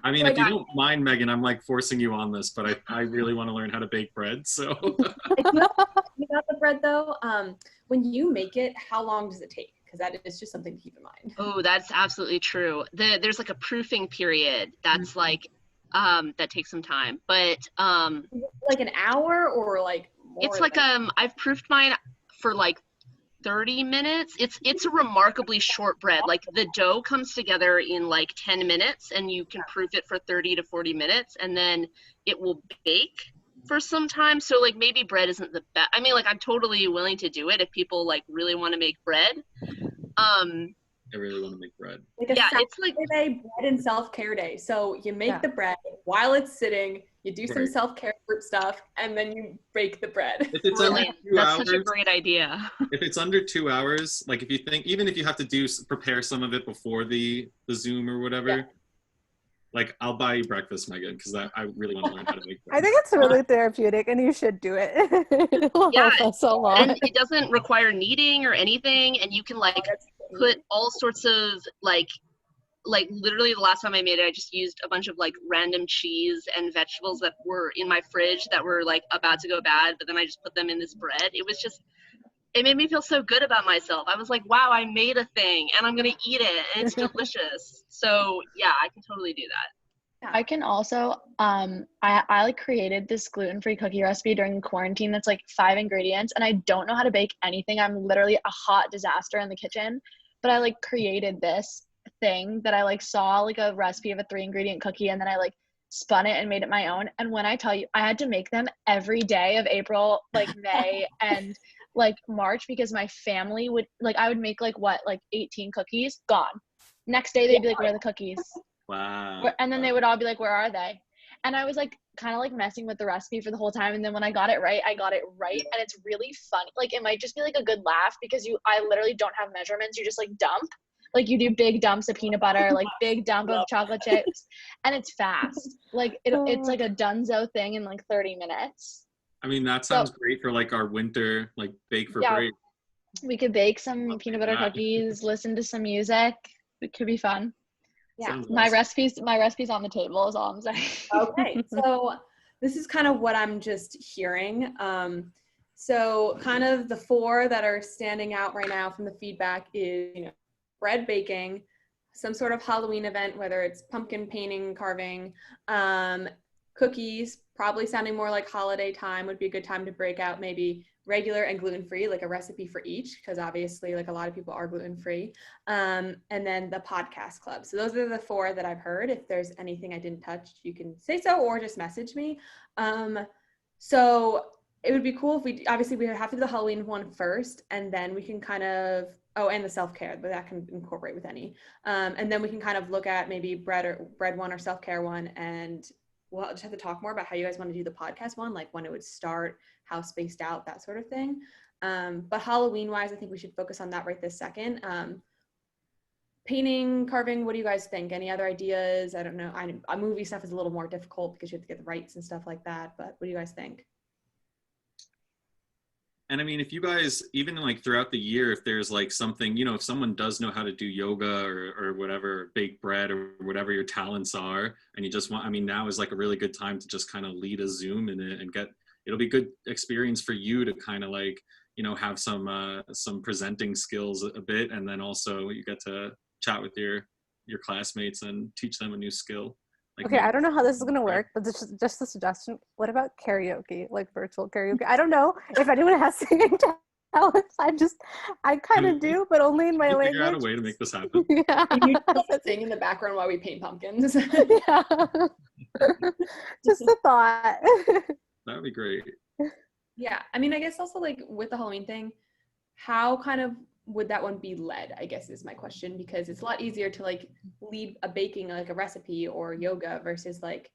I mean, if you don't mind, Megan, I'm like forcing you on this, but I really want to learn how to bake bread. So about the bread though, when you make it, how long does it take? Because that is just something to keep in mind. Oh, that's absolutely true. There's like a proofing period that's like that takes some time, but like an hour or like more it's like I've proofed mine for like 30 minutes. It's a remarkably short bread. Like the dough comes together in like 10 minutes and you can proof it for 30 to 40 minutes and then it will bake for some time. So like maybe bread isn't the best. I mean, like I'm totally willing to do it if people like really want to make bread. I really want to make bread. Like it's like bread and self-care day. So you make the bread while it's sitting, you do some self-care group stuff, and then you bake the bread. If it's under 2 That's hours, such a great idea. If it's under 2 hours, like if you think, even if you have to prepare some of it before the Zoom or whatever, like I'll buy you breakfast, Megan, because I really want to learn how to make bread. I think it's really therapeutic, and you should do it. It'll help us so long. And it doesn't require kneading or anything, and you can like put all sorts of like literally the last time I made it, I just used a bunch of like random cheese and vegetables that were in my fridge that were like about to go bad, but then I just put them in this bread. It made me feel so good about myself. I was like, wow, I made a thing and I'm gonna eat it and it's delicious. So yeah, I can totally do that. I can also, I like created this gluten-free cookie recipe during quarantine that's like 5 ingredients, and I don't know how to bake anything. I'm literally a hot disaster in the kitchen, but I like created this thing that I like saw like a recipe of a 3-ingredient cookie, and then I like spun it and made it my own. And when I tell you, I had to make them every day of April, like May and like March, because my family would like, I would make like 18 cookies, gone. Next day they'd be like, where are the cookies? Wow. And then they would all be like, where are they? And I was like kind of like messing with the recipe for the whole time, and then when I got it right, and it's really funny. Like it might just be like a good laugh because I literally don't have measurements. You just like dump. Like you do big dumps of peanut butter, like big dump of chocolate chips, and it's fast. Like it's like a dunzo thing in like 30 minutes. I mean, that sounds great for like our winter, like bake for break. We could bake some peanut butter cookies, listen to some music. It could be fun. Yeah, my recipe's on the table is all I'm saying. Okay, so this is kind of what I'm just hearing. So kind of the 4 that are standing out right now from the feedback is, bread baking, some sort of Halloween event, whether it's pumpkin painting, carving, cookies, probably sounding more like holiday time would be a good time to break out maybe regular and gluten-free, like a recipe for each, because obviously like a lot of people are gluten-free, and then the podcast club. So those are the 4 that I've heard. If there's anything I didn't touch, you can say so or just message me. So it would be cool if we have to do the Halloween one first, and then we can kind of, and the self-care, but that can incorporate with any. And then we can kind of look at maybe bread one or self-care one, and we'll just have to talk more about how you guys want to do the podcast one, like when it would start, how spaced out, that sort of thing. But Halloween-wise, I think we should focus on that right this second. Painting, carving, what do you guys think? Any other ideas? I don't know. Movie stuff is a little more difficult because you have to get the rights and stuff like that, but what do you guys think? And I mean, if you guys, even like throughout the year, if there's like something, if someone does know how to do yoga or whatever, bake bread or whatever your talents are, and you just want, now is like a really good time to just kind of lead a Zoom in it and it'll be good experience for you to kind of like, have some presenting skills a bit. And then also you get to chat with your classmates and teach them a new skill. Like okay, I don't know how this is going to work, but this is just a suggestion. What about karaoke, like virtual karaoke? I don't know if anyone has singing Alex, I kind of do, but only in my Can you language. figure out a way to make this happen? Yeah. Can you just sing in the background while we paint pumpkins? Yeah. Just a thought. That would be great. Yeah, I mean, I guess also like with the Halloween thing, how kind of would that one be led, I guess is my question, because it's a lot easier to like lead a baking, like a recipe or yoga versus like,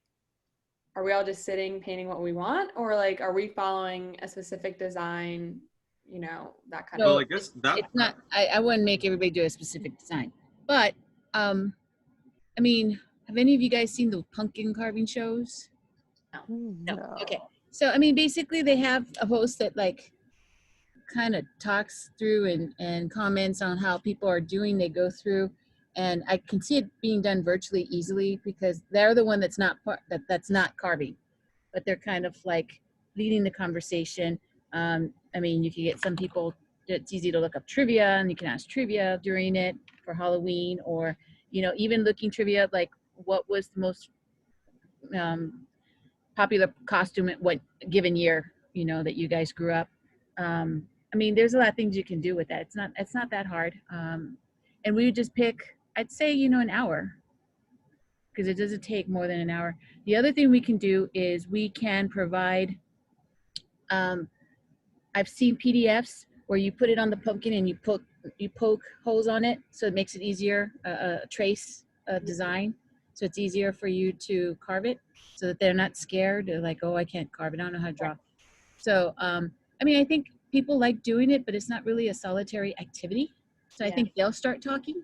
are we all just sitting painting what we want, or like are we following a specific design, you know, that kind Well, of I guess that It's not, I wouldn't make everybody do a specific design, but I mean, have any of you guys seen the pumpkin carving shows? No. Okay. So, I mean, basically they have a host that like kind of talks through and comments on how people are doing. They go through, and I can see it being done virtually easily because they're the one that's not that's not carving, but they're kind of like leading the conversation. I mean, you can get some people, it's easy to look up trivia and you can ask trivia during it for Halloween, or, you know, even looking trivia, like what was the most popular costume at what given year, you know, that you guys grew up. I mean, there's a lot of things you can do with that. It's not that hard. And we would just pick, I'd say, you know, an hour, because it doesn't take more than an hour. The other thing we can do is we can provide, I've seen PDFs where you put it on the pumpkin and you poke holes on it, so it makes it easier, trace a design, so it's easier for you to carve it, so that they're not scared. They're like, oh, I can't carve it, I don't know how to draw. So I mean, I think people like doing it, but it's not really a solitary activity, so I think they'll start talking.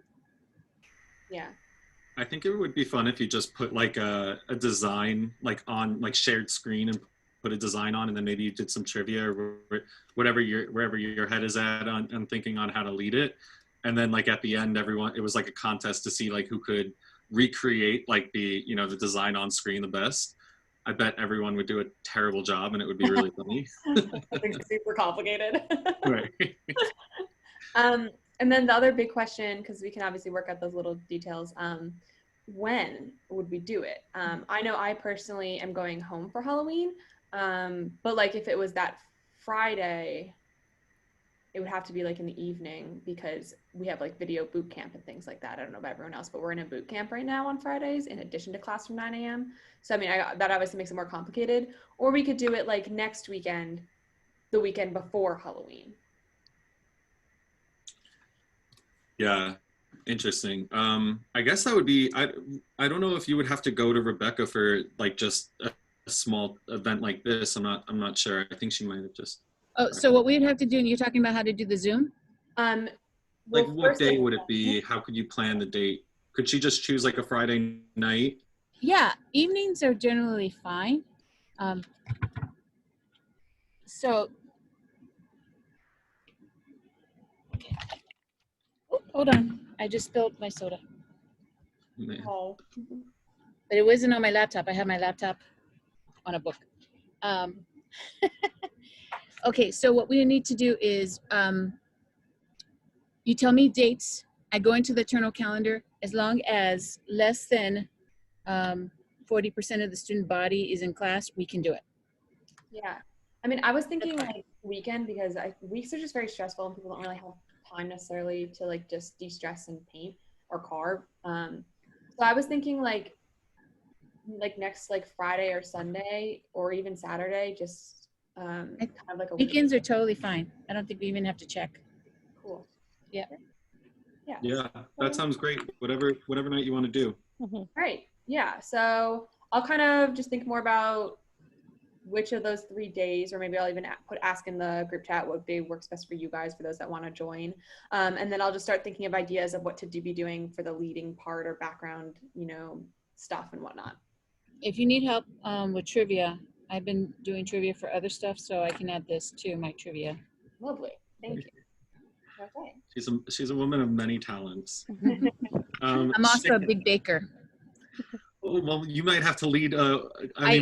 Yeah. I think it would be fun if you just put like a design like on like shared screen and put a design on, and then maybe you did some trivia or whatever wherever your head is at on thinking on how to lead it. And then like at the end, it was like a contest to see like who could recreate like the, you know, the design on screen the best. I bet everyone would do a terrible job and it would be really funny. It's super complicated. Right. And then the other big question, because we can obviously work out those little details, when would we do it? I know I personally am going home for Halloween, but like if it was that Friday, it would have to be like in the evening because we have like video boot camp and things like that. I don't know about everyone else, but we're in a boot camp right now on Fridays in addition to class from 9 a.m. So I mean, that obviously makes it more complicated. Or we could do it like next weekend, the weekend before Halloween. Yeah, interesting. I guess that would be, I don't know if you would have to go to Rebecca for like just a small event like this. I'm not sure. I think she might have just. Oh, so what we'd have to do, and you're talking about how to do the Zoom? Like what day would it be? How could you plan the date? Could she just choose like a Friday night? Yeah, evenings are generally fine. So, okay. Oh, hold on, I just spilled my soda. Oh. But it wasn't on my laptop. I have my laptop on a book. Okay, so what we need to do is you tell me dates. I go into the Eternal calendar. As long as less than 40% of the student body is in class, we can do it. Yeah. I mean, I was thinking like weekend because weeks are just very stressful and people don't really have time necessarily to like just de-stress and paint or carve. So I was thinking like next like Friday or Sunday or even Saturday, just kind of like a weekends are totally fine. I don't think we even have to check. Cool. Yeah. Yeah. Yeah, that sounds great. Whatever night you want to do. Right. Yeah. So I'll kind of just think more about which of those 3 days, or maybe I'll even ask in the group chat what day works best for you guys, for those that want to join. And then I'll just start thinking of ideas of what to be doing for the leading part or background, you know, stuff and whatnot. If you need help with trivia, I've been doing trivia for other stuff, so I can add this to my trivia. Lovely. Thank you. Okay. She's a woman of many talents. I'm also a big baker. Well, you might have to lead. I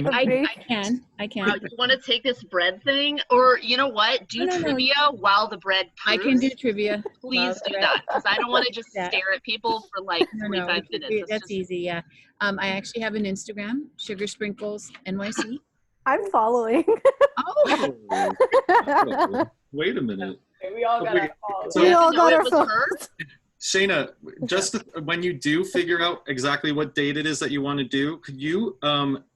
can. Wow, you want to take this bread thing, or you know what? Do trivia while the bread proofs. I can do trivia. Please do that, because I don't want to just stare at people for like 45 minutes. That's easy. Yeah. I actually have an Instagram, Sugar Sprinkles NYC. I'm following. Oh. Wait a minute. We all got Wait, our so- We all No, got it our was phones. her? Shayna, just when you do figure out exactly what date it is that you want to do, could you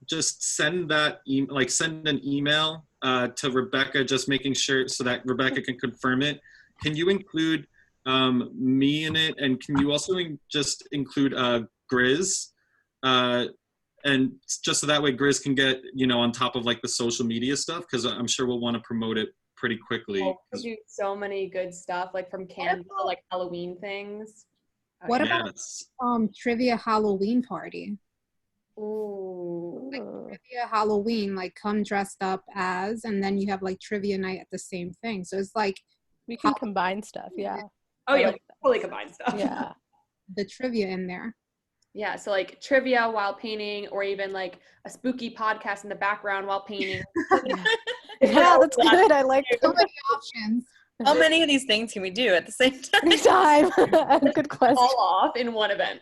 just send that send an email to Rebecca, just making sure so that Rebecca can confirm it. Can you include me in it, and can you also just include Grizz, and just so that way Grizz can get on top of like the social media stuff, because I'm sure we'll want to promote it pretty quickly. We do so many good stuff, like from candy to like Halloween things. What about Yes. trivia Halloween party? Ooh. Like trivia Halloween, like come dressed up as, and then you have like trivia night at the same thing. So it's like We can combine stuff. Yeah. Oh I yeah, like we totally combine stuff. Yeah. the trivia in there. Yeah, so like trivia while painting, or even like a spooky podcast in the background while painting. Yeah, that's good. I like So many options. How many of these things can we do at the same time? Anytime. Good question. All off in one event.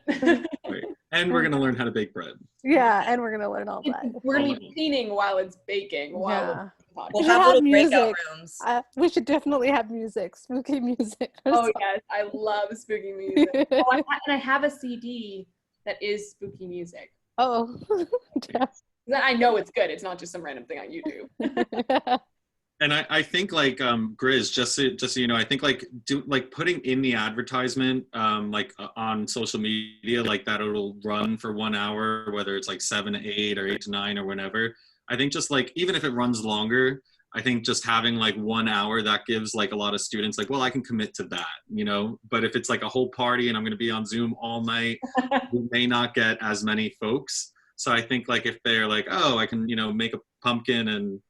Right. And we're gonna learn how to bake bread. Yeah, and we're gonna learn all that. We're gonna be painting while it's baking. While Yeah. we're We'll We have should little breakout music. rooms. We should definitely have music, spooky music. Oh yes, I love spooky music. And I have a CD that is spooky music. Oh. Then I know it's good. It's not just some random thing on YouTube. And I think like Grizz, just so you know, I think like putting in the advertisement on social media like that, it'll run for 1 hour, whether it's like 7 to 8 or 8 to 9 or whenever. I think just like even if it runs longer, I think just having like 1 hour, that gives like a lot of students like, well, I can commit to that, But if it's like a whole party and I'm going to be on Zoom all night, we may not get as many folks. So I think like if they're like, oh, I can make a pumpkin and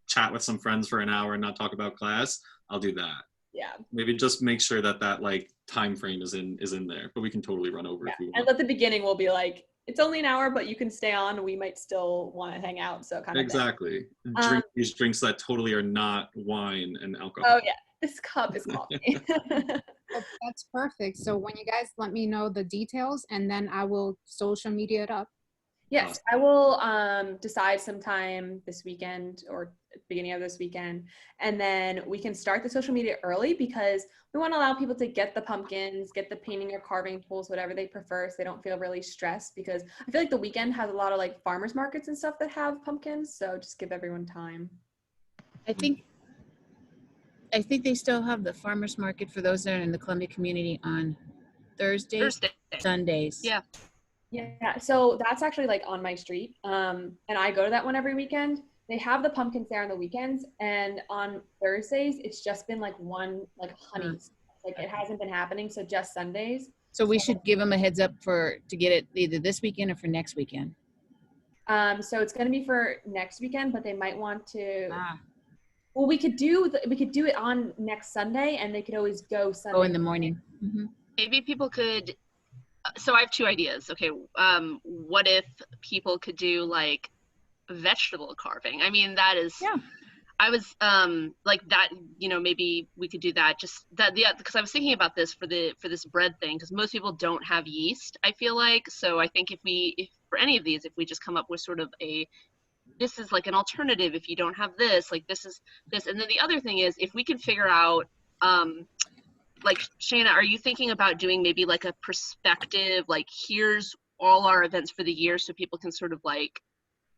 chat with some friends for an hour and not talk about class, I'll do that. Yeah. Maybe just make sure that like time frame is in there, but we can totally run over if we want. And at the beginning we'll be like, it's only an hour, but you can stay on. We might still want to hang out. So kind of exactly. Drink these drinks that totally are not wine and alcohol. Oh yeah, this cup is coffee. That's perfect. So when you guys let me know the details, and then I will social media it up. Yes, I will decide sometime this weekend or beginning of this weekend, and then we can start the social media early because we want to allow people to get the pumpkins, get the painting or carving tools, whatever they prefer, so they don't feel really stressed, because I feel like the weekend has a lot of like farmers markets and stuff that have pumpkins, so just give everyone time. I think they still have the farmers market for those that are in the Columbia community on Thursdays, Sundays. Yeah. Yeah, so that's actually like on my street, and I go to that one every weekend. They have the pumpkins there on the weekends, and on Thursdays it's just been like one like honey, like it hasn't been happening, so just Sundays. So we should give them a heads up to get it either this weekend or for next weekend. So it's going to be for next weekend, but they might want to. Well, we could do it on next Sunday, and they could always go Sunday. Go in the morning. Mm-hmm. Maybe people could. So I have two ideas. Okay, what if people could do like vegetable carving? I mean, that is. Yeah. I was like that. Maybe we could do that. Just that. Yeah, because I was thinking about this for this bread thing, because most people don't have yeast, I feel like. So I think if for any of these, if we just come up with sort of this is like an alternative if you don't have this, like this is this, and then the other thing is if we can figure out. Like, Shayna, are you thinking about doing maybe like a perspective, like here's all our events for the year so people can sort of like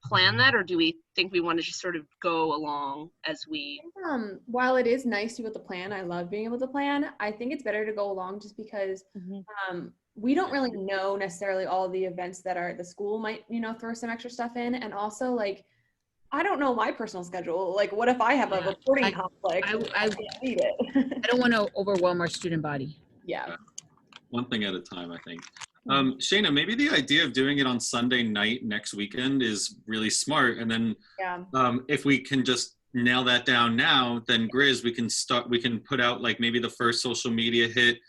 plan that, or do we think we want to just sort of go along as we? While it is nice to be able to plan, I love being able to plan, I think it's better to go along just because we don't really know necessarily all the events that the school might, throw some extra stuff in. And also like, I don't know my personal schedule. Like, what if I have a reporting conflict? I need it. I don't want to overwhelm our student body. Yeah. One thing at a time, I think. Shayna, maybe the idea of doing it on Sunday night next weekend is really smart. And then if we can just nail that down now, then Grizz, we can put out like maybe the first social media hit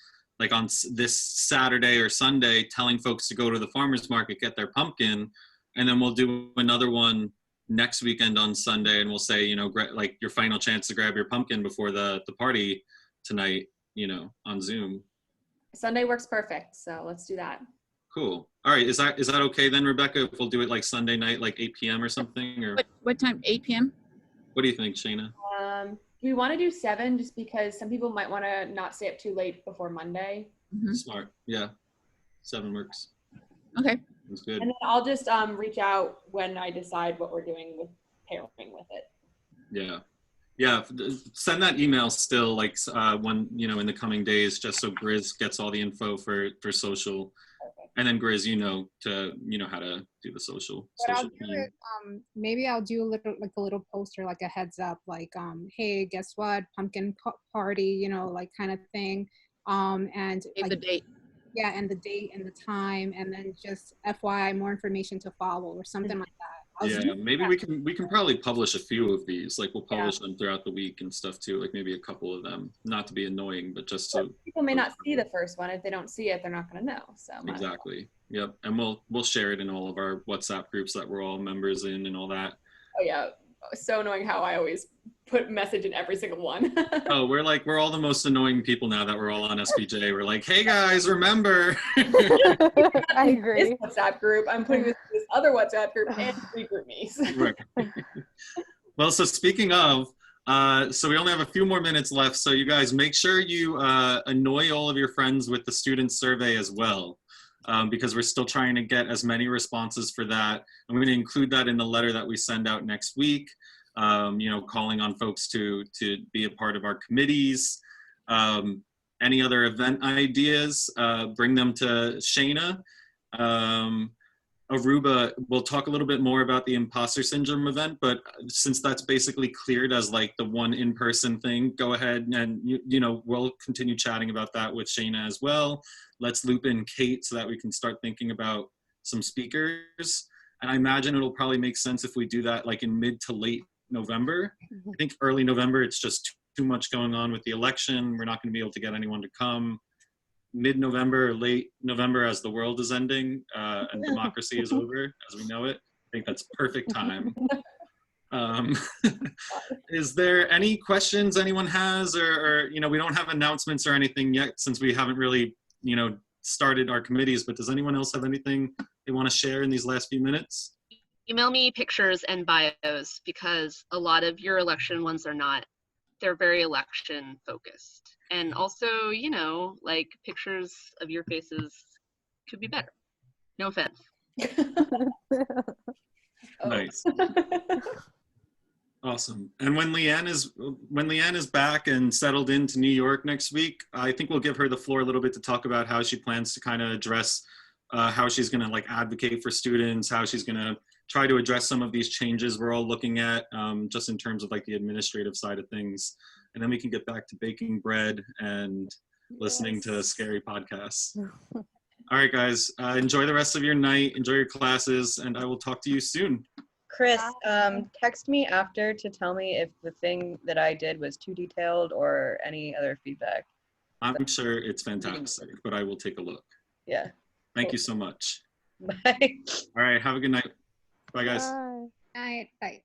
like on this Saturday or Sunday, telling folks to go to the farmer's market, get their pumpkin. And then we'll do another one next weekend on Sunday, and we'll say, like your final chance to grab your pumpkin before the party tonight, on Zoom. Sunday works perfect, so let's do that. Cool. All right, is that okay then, Rebecca? If we'll do it like Sunday night, like 8 p.m. or something, or what time? 8 p.m. What do you think, Shayna? we want to do 7 just because some people might want to not stay up too late before Monday. Smart. Yeah. 7 works. Okay. That's good. And then I'll just reach out when I decide what we're doing with pairing with it. Yeah. Yeah. Send that email still, like when, you know, in the coming days, just so Grizz gets all the info for social. And then Grizz, you know how to do the social. But I'll social do media. it. Maybe I'll do a little poster, like a heads up, like hey, guess what? Pumpkin party, you know, like kind of thing. And like, the date. Yeah, and the date and the time, and then just FYI, more information to follow or something like that. Yeah, maybe we can probably publish a few of these. Like we'll publish them throughout the week and stuff too. Like maybe a couple of them, not to be annoying, but just so people may not see the first one. If they don't see it, they're not going to know. So exactly. Yep, and we'll share it in all of our WhatsApp groups that we're all members in and all that. Oh yeah, so annoying how I always put message in every single one. Oh, we're all the most annoying people now that we're all on SPJ. We're like, hey guys, remember? I agree. This WhatsApp group, I'm putting this other WhatsApp group and regroup me. Right. Well, so speaking of, so we only have a few more minutes left. So you guys make sure you annoy all of your friends with the student survey as well, because we're still trying to get as many responses for that. I'm going to include that in the letter that we send out next week. You know, calling on folks to be a part of our committees. Any other event ideas, bring them to Shayna. Aruba, we'll talk a little bit more about the imposter syndrome event, but since that's basically cleared as like the one in-person thing, go ahead and, you know, we'll continue chatting about that with Shayna as well. Let's loop in Kate so that we can start thinking about some speakers. And I imagine it'll probably make sense if we do that like in mid to late November. I think early November, it's just too much going on with the election. We're not going to be able to get anyone to come. Mid-November or late November, as the world is ending and democracy is over as we know it, I think that's perfect time. Is there any questions anyone has, or you know, we don't have announcements or anything yet since we haven't really, you know, started our committees, but does anyone else have anything they want to share in these last few minutes? Email me pictures and bios, because a lot of your election ones are not. They're very election focused. And also, you know, like pictures of your faces could be better. No offense. Nice. Awesome. And when Leanne is back and settled into New York next week, I think we'll give her the floor a little bit to talk about how she plans to kind of address how she's going to like advocate for students, how she's going to try to address some of these changes we're all looking at, just in terms of like the administrative side of things. And then we can get back to baking bread and listening to scary podcasts. All right, guys, enjoy the rest of your night, enjoy your classes, and I will talk to you soon. Chris, text me after to tell me if the thing that I did was too detailed or any other feedback. I'm sure it's fantastic, but I will take a look. Yeah. Thank you so much. Bye. All right, have a good night. Bye, guys. Bye. Bye.